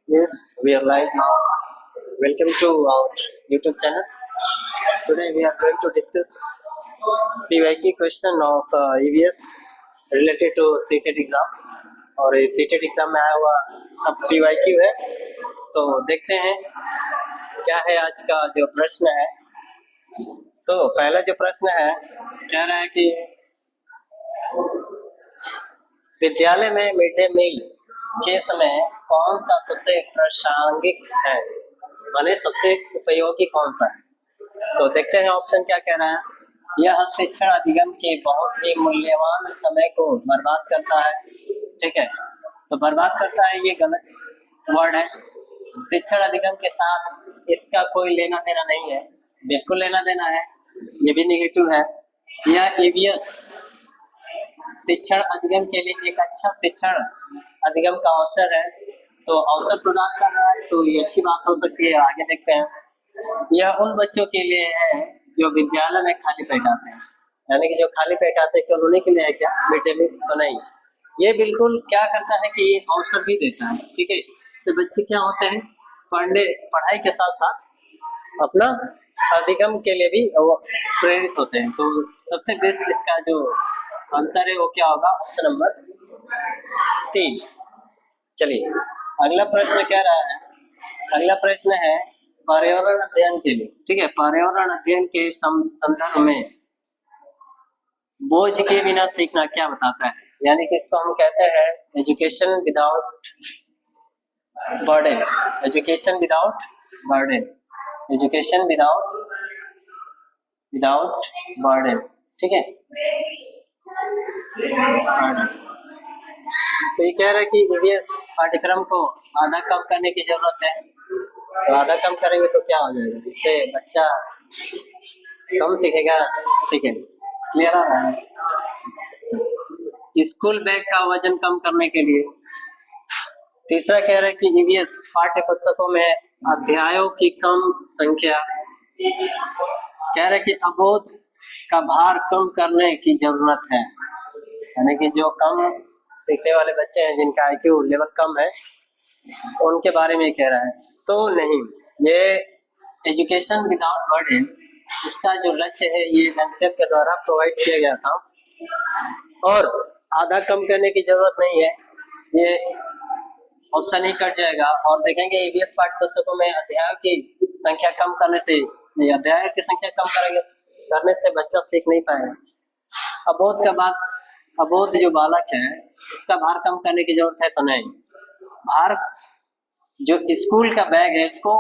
Yes, we are live now. Welcome to our YouTube channel. Today we are going to discuss PYQ question of EVS related to CTET exam. और ये CTET exam में आया हुआ सब PYQ है, तो देखते हैं क्या है आज का जो प्रश्न है। तो पहला जो प्रश्न है कह रहा है कि विद्यालय में मिड डे मील के समय कौन सा सबसे प्रासंगिक है, माने सबसे उपयोगी कौन सा है। तो देखते हैं ऑप्शन क्या कह रहा है। यह शिक्षण अधिगम के बहुत ही मूल्यवान समय को बर्बाद करता है। ठीक है, तो बर्बाद करता है ये गलत वर्ड है। शिक्षण अधिगम के साथ इसका कोई लेना देना नहीं है, बिल्कुल लेना देना है, ये भी निगेटिव है। यह ईवीएस शिक्षण अधिगम के लिए एक अच्छा शिक्षण अधिगम का अवसर है, तो अवसर प्रदान कर रहा है, तो ये अच्छी बात हो सकती है। आगे देखते हैं। यह उन बच्चों के लिए है जो विद्यालय में खाली पेट आते हैं, यानी कि जो खाली पेट आते हैं केवल उन्हीं के लिए है क्या, मिड डे मील तो नहीं। ये बिल्कुल क्या करता है कि ये अवसर भी देता है। ठीक है, इससे बच्चे क्या होते हैं, पढ़ाई के साथ साथ अपना अधिगम के लिए भी प्रेरित होते हैं। तो सबसे बेस्ट इसका जो आंसर है वो क्या होगा, ऑप्शन नंबर 3। चलिए अगला प्रश्न क्या रहा है। अगला प्रश्न है पर्यावरण अध्ययन के लिए। ठीक है, पर्यावरण अध्ययन के संदर्भ में बोझ के बिना सीखना क्या बताता है, यानी कि इसको हम कहते हैं education without burden. Education without burden, education without burden. ठीक है, तो ये कह रहा है कि ईवीएस पाठ्यक्रम को आधा कम करने की जरूरत है। तो आधा कम करेंगे तो क्या हो जाएगा, इससे बच्चा कम सीखेगा। ठीक है, क्लियर आ रहा है। स्कूल बैग का वजन कम करने के लिए। तीसरा कह रहा है कि ईवीएस पाठ्य पुस्तकों में अध्यायों की कम संख्या। कह रहा है कि अबोध का भार कम करने की जरूरत है, यानी कि जो कम सीखने वाले बच्चे हैं, जिनका आईक्यू लेवल कम है, उनके बारे में कह रहा है। तो नहीं, ये एजुकेशन विदाउट बर्डन इसका जो लक्ष्य है ये एनसीएफ के द्वारा प्रोवाइड किया गया था, और आधा कम करने की जरूरत नहीं है, ये ऑप्शन ही कट जाएगा। और देखेंगे ईवीएस पाठ्य पुस्तकों में अध्याय की संख्या कम करने से, अध्याय की संख्या कम करने से बच्चा सीख नहीं पाएगा। अबोध का बात, अबोध जो बालक है उसका भार कम करने की जरूरत है तो नहीं। भार जो स्कूल का बैग है उसको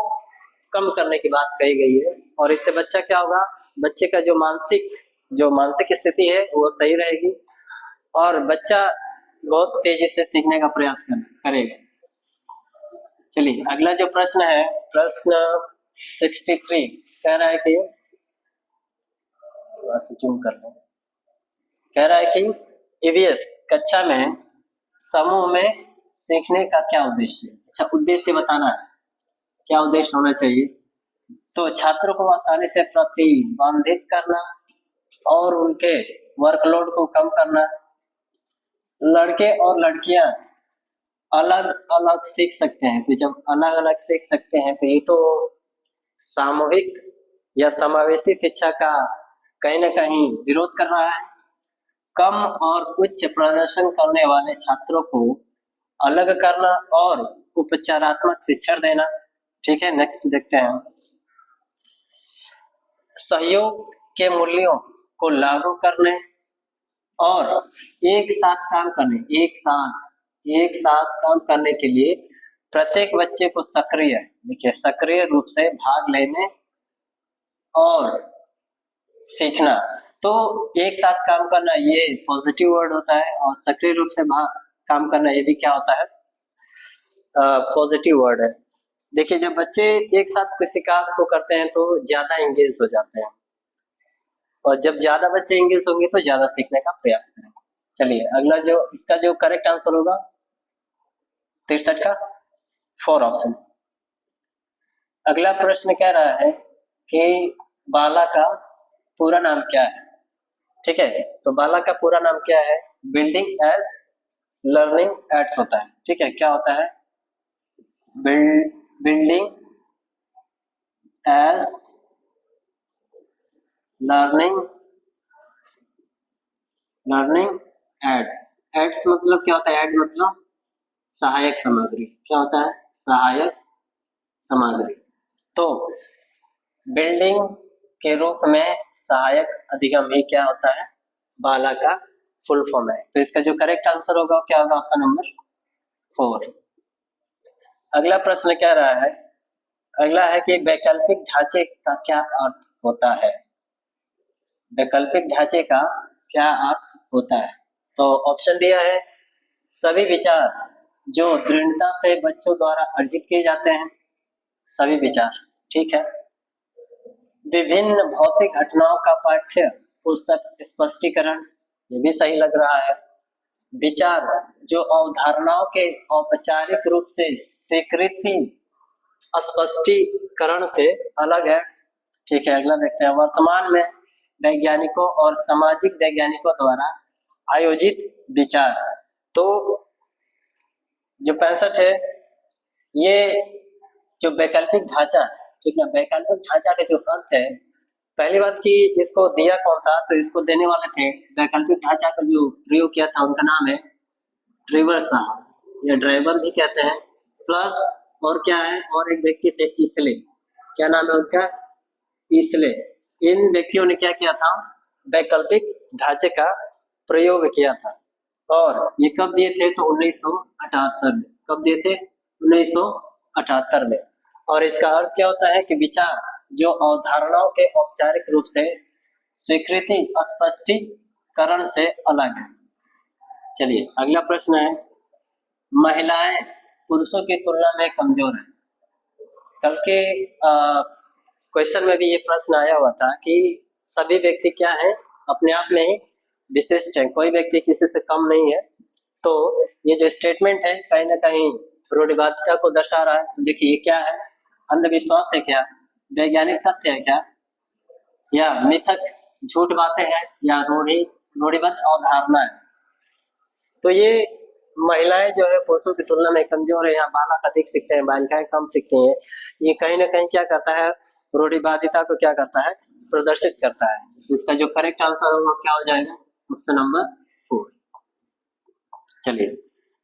कम करने की बात कही गई है, और इससे बच्चा क्या होगा, बच्चे का जो मानसिक स्थिति है वो सही रहेगी, और बच्चा बहुत तेजी से सीखने का प्रयास करेगा। चलिए अगला जो प्रश्न है, प्रश्न 63 कह रहा है कि जूम कर लें। कह रहा है कि ईवीएस कक्षा में समूह में सीखने का क्या उद्देश्य है। अच्छा, उद्देश्य बताना है, क्या उद्देश्य होना चाहिए। तो छात्रों को आसानी से प्रतिबंधित करना और उनके वर्कलोड को कम करना। लड़के और लड़कियां अलग अलग सीख सकते हैं, तो जब अलग अलग सीख सकते हैं तो ये तो सामूहिक या समावेशी शिक्षा का कहीं ना कहीं विरोध कर रहा है। कम और उच्च प्रदर्शन करने वाले छात्रों को अलग करना और उपचारात्मक शिक्षण देना। ठीक है, नेक्स्ट देखते हैं। सहयोग के मूल्यों को लागू करने और एक साथ काम करने के लिए प्रत्येक बच्चे को सक्रिय रूप से भाग लेने और सीखना। तो एक साथ काम करना ये पॉजिटिव वर्ड होता है, और सक्रिय रूप से काम करना ये भी क्या होता है, पॉजिटिव वर्ड है। देखिए, जब बच्चे एक साथ किसी काम को करते हैं तो ज्यादा एंगेज हो जाते हैं, और जब ज्यादा बच्चे एंगेज होंगे तो ज्यादा सीखने का प्रयास करेंगे। चलिए अगला जो इसका जो करेक्ट आंसर होगा 63 का 4 ऑप्शन। अगला प्रश्न कह रहा है कि बाला का पूरा नाम क्या है। ठीक है, तो बाला का पूरा नाम क्या है, बिल्डिंग एज लर्निंग एड्स होता है। ठीक है, क्या होता है, building as learning aids. Aids मतलब क्या होता है? एड मतलब सहायक सामग्री। क्या होता है? सहायक सामग्री। तो बिल्डिंग के रूप में सहायक अधिगम ही क्या होता है? बाला का फुल फॉर्म है। तो इसका जो करेक्ट आंसर होगा क्या होगा? Option number 4। अगला प्रश्न क्या रहा है? अगला है कि वैकल्पिक ढांचे का क्या अर्थ होता है? वैकल्पिक ढांचे का क्या अर्थ होता है? तो ऑप्शन दिया है, सभी विचार जो दृढ़ता से बच्चों द्वारा अर्जित किए जाते हैं, सभी विचार, ठीक है। विभिन्न भौतिक घटनाओं का पाठ्य पुस्तक स्पष्टीकरण, ये भी सही लग रहा है। विचार जो अवधारणाओं के औपचारिक रूप से स्वीकृति स्पष्टीकरण से अलग है, ठीक है। अगला देखते हैं, वर्तमान में वैज्ञानिकों और सामाजिक वैज्ञानिकों द्वारा आयोजित विचार। तो जो 65 है, ये जो वैकल्पिक ढांचा, ठीक है, वैकल्पिक ढांचा का जो अर्थ है, पहली बात कि इसको दिया कौन था? तो इसको देने वाले थे, वैकल्पिक ढांचा का जो प्रयोग किया था उनका नाम है ट्रिवर साहब, या ड्राइवर भी कहते हैं। प्लस और क्या है, और एक व्यक्ति थे इसले, क्या नाम है उनका? इसले। इन व्यक्तियों ने क्या किया था? वैकल्पिक ढांचे का प्रयोग किया था। और ये कब दिए थे? तो 1978 में। कब दिए थे? 1978 में। और इसका अर्थ क्या होता है कि विचार जो अवधारणाओं के औपचारिक रूप से स्वीकृति स्पष्टीकरण से अलग है। चलिए अगला प्रश्न है, महिलाएं पुरुषों की तुलना में कमजोर है। कल के क्वेश्चन में भी ये प्रश्न आया हुआ था कि सभी व्यक्ति क्या है? अपने आप में ही विशिष्ट है, कोई व्यक्ति किसी से कम नहीं है। तो ये जो स्टेटमेंट है कहीं ना कहीं रूढ़िवादिता को दर्शा रहा है। तो देखिए ये क्या है? अंधविश्वास है क्या? वैज्ञानिक तथ्य है क्या? या मिथक झूठ बातें हैं? या रूढ़िबद्ध अवधारणा है? तो ये महिलाएं जो है पुरुषों की तुलना में कमजोर है, या बालक अधिक सीखते हैं, बालिकाएं कम सीखती हैं, ये कहीं ना कहीं क्या करता है? रूढ़िवादिता को क्या करता है? प्रदर्शित करता है। इसका जो करेक्ट आंसर होगा क्या हो जाएगा? Option number 4। चलिए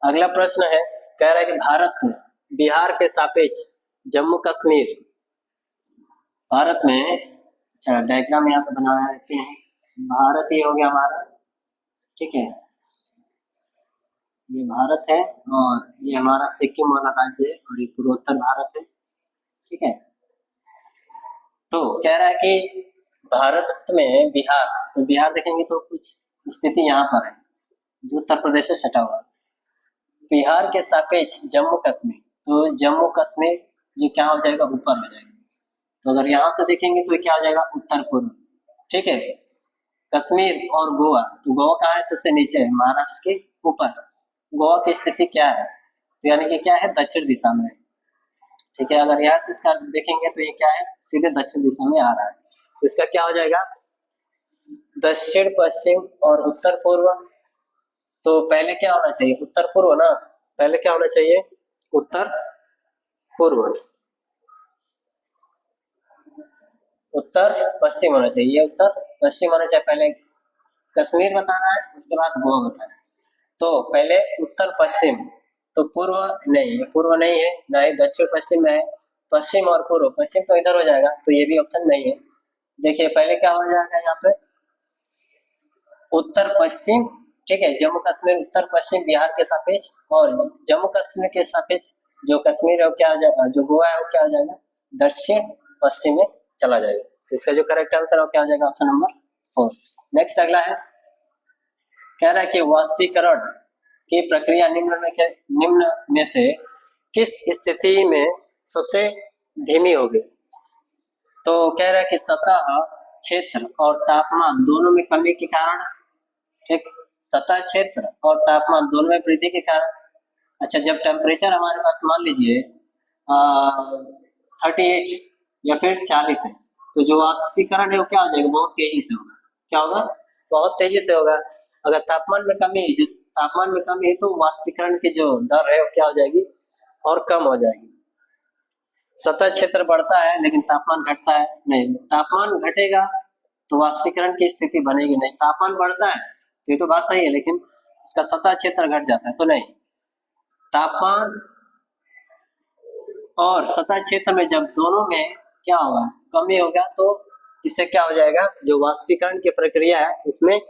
अगला प्रश्न है, कह रहा है कि भारत में बिहार के सापेक्ष जम्मू कश्मीर, भारत में, अच्छा डायग्राम यहाँ पे बना देते हैं। भारत ये हो गया हमारा, ठीक है, ये भारत है और ये हमारा सिक्किम वाला राज्य है और ये पूर्वोत्तर भारत है, ठीक है। तो कह रहा है कि भारत में बिहार, तो बिहार देखेंगे तो कुछ स्थिति यहाँ पर है जो उत्तर प्रदेश से सटा हुआ। बिहार के सापेक्ष जम्मू कश्मीर, तो जम्मू कश्मीर ये क्या हो जाएगा? ऊपर हो जाएगा। तो अगर यहाँ से देखेंगे तो क्या हो जाएगा? उत्तर पूर्व, ठीक है। कश्मीर और गोवा, तो गोवा कहाँ है? सबसे नीचे है, महाराष्ट्र के ऊपर। गोवा की स्थिति क्या है? तो यानी कि क्या है? दक्षिण दिशा में, ठीक है। अगर यहाँ से इसका देखेंगे तो ये क्या है? सीधे दक्षिण दिशा में आ रहा है। तो इसका क्या हो जाएगा? दक्षिण पश्चिम और उत्तर पूर्व। तो पहले क्या होना चाहिए? उत्तर पूर्व ना, पहले क्या होना चाहिए? उत्तर पूर्व। उत्तर पश्चिम होना चाहिए, उत्तर पश्चिम होना चाहिए। पहले कश्मीर बताना है, उसके बाद गोवा बताना है। तो पहले उत्तर पश्चिम, तो पूर्व नहीं, पूर्व नहीं है, ना ही दक्षिण पश्चिम में है, पश्चिम और पूर्व। पश्चिम तो इधर हो जाएगा, तो ये भी ऑप्शन नहीं है। देखिए पहले क्या हो जाएगा यहाँ पे? उत्तर पश्चिम, ठीक है। जम्मू कश्मीर उत्तर पश्चिम बिहार के सापेक्ष, और जम्मू कश्मीर के सापेक्ष जो कश्मीर है वो क्या हो जाएगा? जो गोवा है वो क्या हो जाएगा? दक्षिण पश्चिम में चला जाएगा। तो इसका जो करेक्ट आंसर है क्या हो जाएगा? Option number 4। नेक्स्ट अगला है, कह रहा है कि वाष्पीकरण की प्रक्रिया निम्न में से किस स्थिति में सबसे धीमी होगी? तो कह रहा है कि सतह क्षेत्र और तापमान दोनों में कमी के कारण, ठीक, सतह क्षेत्र और तापमान दोनों में वृद्धि के कारण। अच्छा, जब टेम्परेचर हमारे पास मान लीजिए 38 या फिर 40 है, तो जो वाष्पीकरण है वो क्या हो जाएगा? बहुत तेजी से होगा। क्या होगा? बहुत तेजी से होगा। अगर तापमान में कमी है, जो तापमान में कमी है, तो वाष्पीकरण की जो दर है वो क्या हो जाएगी? और कम हो जाएगी। सतह क्षेत्र बढ़ता है लेकिन तापमान घटता है नहीं। तापमान घटेगा तो वाष्पीकरण की स्थिति बनेगी नहीं। तापमान बढ़ता है तो ये तो बात सही है, लेकिन उसका सतह क्षेत्र घट जाता है तो नहीं। तापमान और सतह क्षेत्र में जब दोनों में क्या होगा, कमी होगा, तो इससे क्या हो जाएगा, जो वाष्पीकरण की प्रक्रिया है उसमें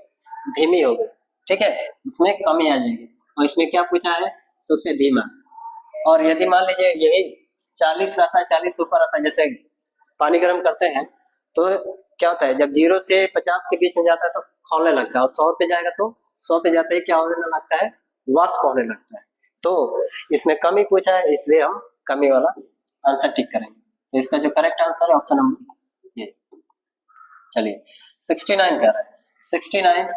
धीमी होगी। ठीक है, इसमें कमी आ जाएगी। और इसमें क्या पूछा है, सबसे धीमा। और यदि मान लीजिए यही 40 रहता है, 40 ऊपर आता है, जैसे पानी गर्म करते हैं तो क्या होता है, जब 0 से 50 के बीच में जाता है तो खौलने लगता है, और 100 पे जाएगा तो 100 पे जाते ही क्या होने लगता है, वाष्प होने लगता है। तो इसमें कमी पूछा है, इसलिए हम कमी वाला आंसर टिक करेंगे। तो इसका जो करेक्ट आंसर है ऑप्शन नंबर ये। चलिए 69 कह रहा है। 69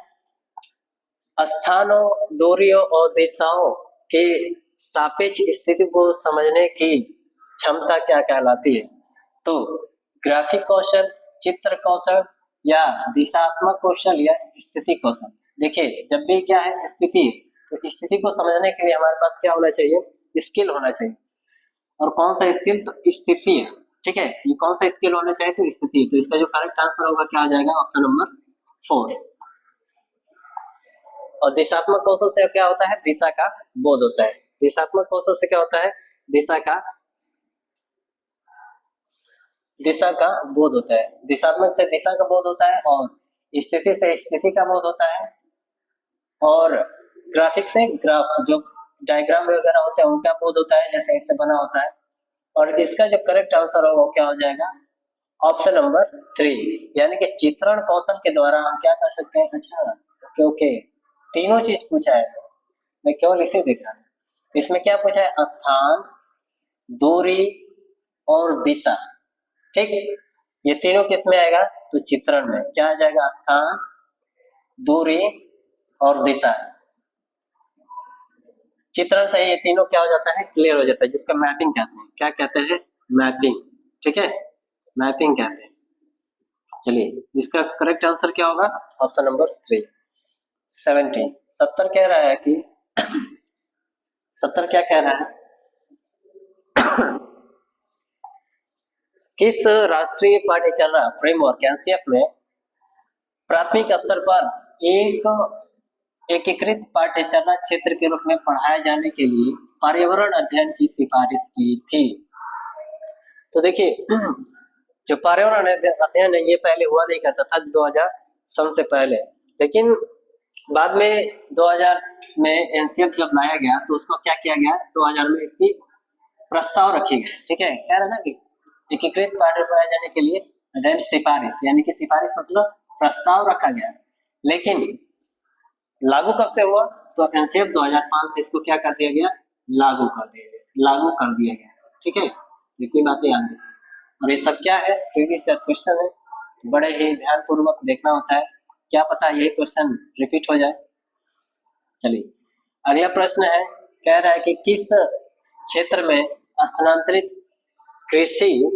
स्थानों, दूरियों और दिशाओं के सापेक्ष स्थिति को समझने की क्षमता क्या कहलाती है। तो ग्राफिक कौशल, चित्र कौशल, या दिशात्मक कौशल, या स्थिति कौशल। देखिए जब भी क्या है स्थिति, तो स्थिति को समझने के लिए हमारे पास क्या होना चाहिए, स्किल होना चाहिए। और कौन सा स्किल, तो स्थिति है। ठीक है, ये कौन सा स्किल होना चाहिए, तो स्थिति। तो इसका जो करेक्ट आंसर होगा क्या हो जाएगा, ऑप्शन नंबर 4। और दिशात्मक कौशल से क्या होता है, दिशा का बोध होता है। दिशात्मक कौशल से क्या होता है, दिशा का बोध होता है। दिशात्मक से दिशा का बोध होता है, और स्थिति से स्थिति का बोध होता है, और ग्राफिक से ग्राफ, जो डायग्राम वगैरह होते हैं उनका बोध होता है, जैसे इससे बना होता है। और इसका जो करेक्ट आंसर होगा वो क्या हो जाएगा, ऑप्शन नंबर 3, यानी कि चित्रण कौशल के द्वारा हम क्या कर सकते हैं। अच्छा, क्योंकि तीनों चीज पूछा है, मैं केवल इसे देख रहा हूँ। इसमें क्या पूछा है, स्थान, दूरी और दिशा। ठीक, ये तीनों किस में आएगा, तो चित्रण में क्या आ जाएगा, स्थान, दूरी और दिशा। चित्रण से ये तीनों क्या हो जाता है, क्लियर हो जाता है, जिसका मैपिंग कहते हैं। क्या कहते हैं, मैपिंग। ठीक है, मैपिंग कहते हैं। चलिए इसका करेक्ट आंसर क्या होगा, ऑप्शन नंबर 3। 70 कह रहा है कि 70 क्या कह रहा है, किस राष्ट्रीय पाठ्यचर्या फ्रेमवर्क एनसीएफ में प्राथमिक स्तर पर एक एकीकृत पाठ्यचर्या क्षेत्र के रूप में पढ़ाए जाने के लिए पर्यावरण अध्ययन की सिफारिश की थी। तो देखिए जो पर्यावरण अध्ययन है ये पहले हुआ नहीं करता था 2000 सन से पहले, लेकिन बाद में 2000 में एनसीएफ जब लाया गया तो उसको क्या किया गया, 2000 में इसकी प्रस्ताव रखी गई। ठीक है, कह रहे ना कि एकीकृत पाठ्य पढ़ाए जाने के लिए अध्ययन सिफारिश, यानी कि सिफारिश मतलब प्रस्ताव रखा गया, लेकिन लागू कब से हुआ, तो एनसीएफ 2005 से इसको क्या कर दिया गया, लागू कर दिया गया। ठीक है, इतनी बातें याद रखिए। और ये सब क्या है, प्रीवियस ईयर क्वेश्चन है, बड़े ही ध्यान पूर्वक देखना होता है, क्या पता यही क्वेश्चन रिपीट हो जाए। चलिए अगला प्रश्न है, कह रहा है कि किस क्षेत्र में स्थानांतरित कृषि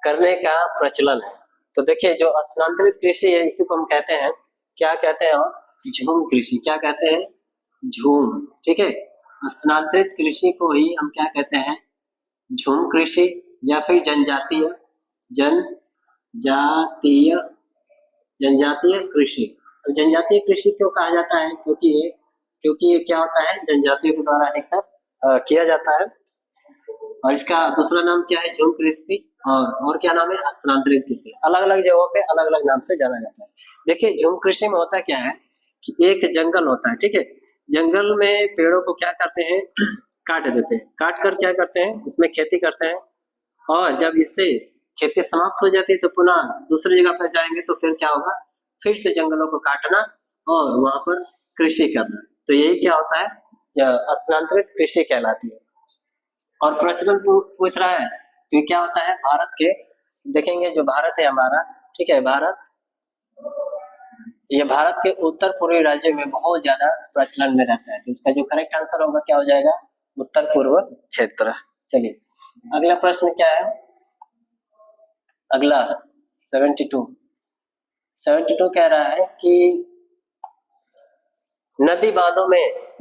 करने का प्रचलन है। तो देखिए जो स्थानांतरित कृषि है इसी को हम कहते हैं, क्या कहते हैं, झूम कृषि। क्या कहते हैं, झूम। ठीक है, स्थानांतरित कृषि को ही हम क्या कहते हैं, झूम कृषि, या फिर जनजातीय कृषि। जनजातीय कृषि क्यों कहा जाता है, क्योंकि ये क्या होता है, जनजातियों के द्वारा अधिकतर किया जाता है। और इसका दूसरा नाम क्या है, झूम कृषि, और क्या नाम है, स्थानांतरित कृषि। अलग अलग जगहों पे अलग अलग नाम से जाना जाता है। देखिए झूम कृषि में होता क्या है कि एक जंगल होता है। ठीक है, जंगल में पेड़ों को क्या करते हैं, काट देते हैं, काट कर क्या करते हैं, उसमें खेती करते हैं, और जब इससे खेती समाप्त हो जाती है तो पुनः दूसरी जगह पर जाएंगे तो फिर क्या होगा, फिर से जंगलों को काटना और वहां पर कृषि करना। तो यही क्या होता है, स्थानांतरित कृषि कहलाती है। और प्रचलन पूछ रहा है तो क्या होता है, भारत के देखेंगे, जो भारत है हमारा, ठीक है, ये भारत के उत्तर पूर्वी राज्यों में बहुत ज्यादा प्रचलन में रहता है। तो इसका जो करेक्ट आंसर होगा क्या हो जाएगा, उत्तर पूर्व क्षेत्र। चलिए अगला प्रश्न क्या है, अगला 72 कह रहा है कि नदी बांधों में